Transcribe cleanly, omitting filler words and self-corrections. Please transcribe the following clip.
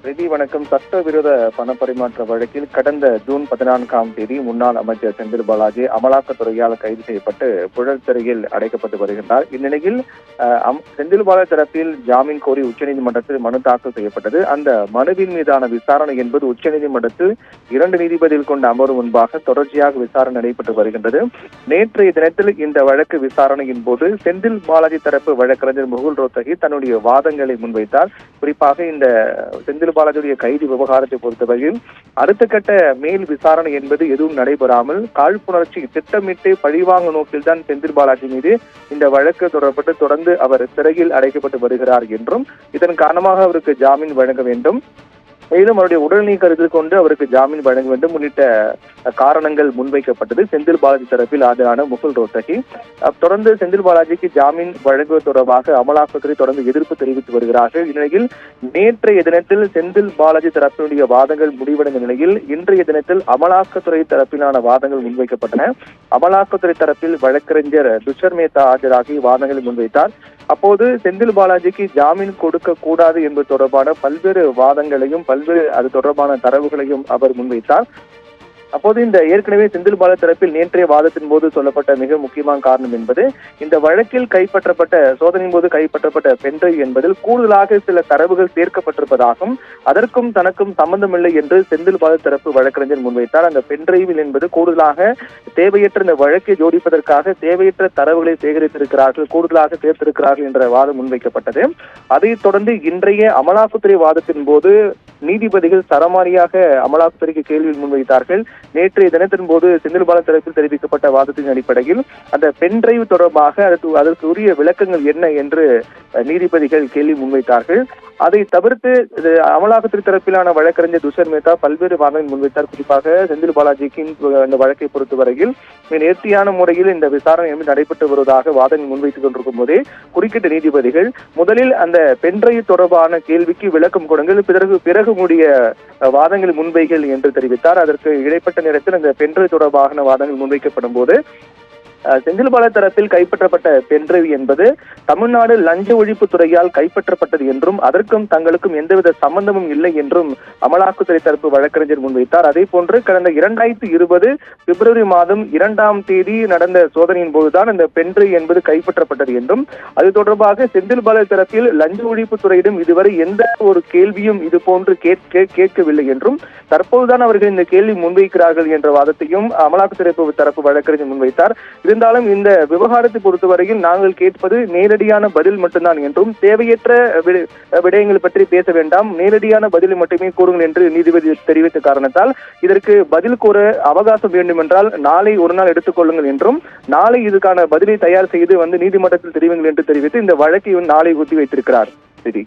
பிரதி வணக்கம். சட்டவிரோத பணப்பரிமாற்ற வழக்கில் கடந்த ஜூன் 14ஆம் தேதி முன்னாள் அமைச்சர் செந்தில் பாலாஜி அமலாக்கத்துறையால் கைது செய்யப்பட்டு புழல் சிறையில் அடைக்கப்பட்டு வருகின்றார். இந்நிலையில் செந்தில் பாலாஜி தரப்பில் ஜாமீன் கோரி உச்சநீதிமன்றத்தில் மனு தாக்கல் செய்யப்பட்டது. அந்த மனுவின் மீதான விசாரணை என்பது உச்சநீதிமன்றத்தில் 2 நீதிபதிகள் கொண்ட அமர்வு முன்பாக தொடர்ச்சியாக விசாரணை நடைபெற்று வருகின்றது. நேற்றைய தினத்தில் இந்த வழக்கு விசாரணையின் போது செந்தில் பாலாஜி தரப்பு வழக்கறிஞர் முகுல் ரோத்தகி தன்னுடைய வாதங்களை முன்வைத்தார். குறிப்பாக இந்த செந்தில் பாலாஜியுடைய கைது விவகாரத்தை பொறுத்தவரையில் அடுத்த கட்ட மேல் விசாரணை என்பது எதுவும் நடைபெறாமல் காழ்ப்புணர்ச்சி திட்டமிட்டு பழிவாங்க நோக்கில் தான் செந்தில் பாலாஜி மீது இந்த வழக்கு தொடரப்பட்டு தொடர்ந்து அவர் சிறையில் அடைக்கப்பட்டு வருகிறார் என்றும் இதன் காரணமாக அவருக்கு ஜாமீன் வழங்க வேண்டும், மேலும் அவருடைய உடல்நீ கருத்தில் கொண்டு அவருக்கு ஜாமீன் வழங்க வேண்டும் உள்ளிட்ட காரணங்கள் முன்வைக்கப்பட்டது. செந்தில் பாலாஜி தரப்பில் ஆஜரான முகுல் ரோத்தகி தொடர்ந்து செந்தில் பாலாஜிக்கு ஜாமீன் வழங்குவது தொடர்பாக அமலாக்கத்துறை தொடர்ந்து எதிர்ப்பு தெரிவித்து வருகிறார்கள். இந்நிலையில் நேற்றைய தினத்தில் செந்தில் பாலாஜி தரப்பினுடைய வாதங்கள் முடிவடைந்த நிலையில் இன்றைய தினத்தில் அமலாக்கத்துறை தரப்பிலான வாதங்கள் முன்வைக்கப்பட்டன. அமலாக்கத்துறை தரப்பில் வழக்கறிஞர் துஷர் மேத்தா ஆஜராகி வாதங்களை முன்வைத்தார். அப்போது செந்தில் பாலாஜிக்கு ஜாமீன் கொடுக்க கூடாது என்பது தொடர்பான பல்வேறு வாதங்களையும் பல்வேறு அது தொடர்பான தரவுகளையும் அவர் முன்வைத்தார். அப்போது இந்த ஏற்கனவே செந்தில் பாலாஜி தரப்பில் நேற்றைய வாதத்தின் போது சொல்லப்பட்ட மிக முக்கியமான காரணம் என்பது இந்த வழக்கில் கைப்பற்றப்பட்ட சோதனையின் போது கைப்பற்றப்பட்ட பென்ட்ரைவ் என்பதில் கூடுதலாக சில தரவுகள் சேர்க்கப்பட்டிருப்பதாகவும் அதற்கும் தனக்கும் சம்பந்தமில்லை என்று செந்தில் பாலாஜி தரப்பு வழக்கறிஞர் முன்வைத்தார். அந்த பென்ட்ரைவில் என்பது கூடுதலாக தேவையற்ற இந்த வழக்கை ஜோடிப்பதற்காக தேவையற்ற தரவுகளை சேகரித்திருக்கிறார்கள், கூடுதலாக சேர்த்திருக்கிறார்கள் என்ற வாதம் முன்வைக்கப்பட்டது. அதைத் தொடர்ந்து இன்றைய அமலாக்கத்துறை வாதத்தின் போது நீதிபதிகள் சரமாரியாக அமலாக்கத்துறைக்கு கேள்வி முன்வைத்தார்கள். நேற்றைய தினத்தின் போது செந்தில் பாலாஜி தரப்பில் தெரிவிக்கப்பட்ட வாதத்தின் அடிப்படையில் அந்த பென்டிரைவ் தொடர்பாக அதற்கு உரிய விளக்கங்கள் என்ன என்று நீதிபதிகள் கேள்வி முன்வைத்தார்கள். அதை தவிர்த்து அமலாக்கத்துறை தரப்பிலான வழக்கறிஞர் துஷர் மேத்தா பல்வேறு வாதங்கள் முன்வைத்தார். குறிப்பாக செந்தில் பாலாஜிக்கு இந்த வழக்கை பொறுத்தவரையில் நேர்த்தியான முறையில் இந்த விசாரணை நடைபெற்று வருவதாக வாதங்கள் முன்வைத்துக் கொண்டிருக்கும் போதே குறுக்கிட்ட நீதிபதிகள் முதலில் அந்த பென்டிரைவ் தொடர்பான கேள்விக்கு விளக்கம் கொடுங்கள், பிறகு முடிய வாதங்கள் முன்வைகள் என்று தெரிவித்தார். அதற்கு இடைப்பட்ட நேரத்தில் அந்த பென்டிரைவ் தொடர்பான வாதங்கள் முன்வைக்கப்படும் போது செந்தில் பாலாஜி தரப்பில் கைப்பற்றப்பட்ட பென்டிரைவ் என்பது தமிழ்நாடு லஞ்ச ஒழிப்பு துறையால் கைப்பற்றப்பட்டது என்றும் அதற்கும் தங்களுக்கும் எந்தவித சம்பந்தமும் இல்லை என்றும் அமலாக்கத்துறை தரப்பு வழக்கறிஞர் முன்வைத்தார். அதே போன்று கடந்த 2020 பிப்ரவரி மாதம் 2ஆம் தேதி நடந்த சோதனையின் போதுதான் இந்த பென்டிரைவ் என்பது கைப்பற்றப்பட்டது என்றும் அது தொடர்பாக செந்தில் பாலாஜி தரப்பில் லஞ்ச ஒழிப்பு துறையிடம் இதுவரை எந்த ஒரு கேள்வியும் இது போன்று கேட்கவில்லை என்றும் தற்போதுதான் அவர்கள் இந்த கேள்வி முன்வைக்கிறார்கள் என்ற வாதத்தையும் அமலாக்கத்துறை தரப்பு வழக்கறிஞர் முன்வைத்தார். இருந்தாலும் இந்த விவகாரத்தை பொறுத்தவரையில் நாங்கள் கேட்பது நேரடியான பதில் மட்டும்தான் என்றும் தேவையற்ற விடயங்கள் பற்றி பேச வேண்டாம், நேரடியான பதிலை மட்டுமே கூறுங்கள் என்று நீதிபதி தெரிவித்த காரணத்தால் இதற்கு பதில் கூற அவகாசம் வேண்டும் என்றால் நாளை ஒரு நாள் எடுத்துக்கொள்ளுங்கள் என்றும் நாளை இதுக்கான பதிலை தயார் செய்து நீதிமன்றத்தில் தெரிவிங்கள் என்று தெரிவித்து இந்த வழக்கை நாளை ஒத்தி வைத்திருக்கிறார். சரி.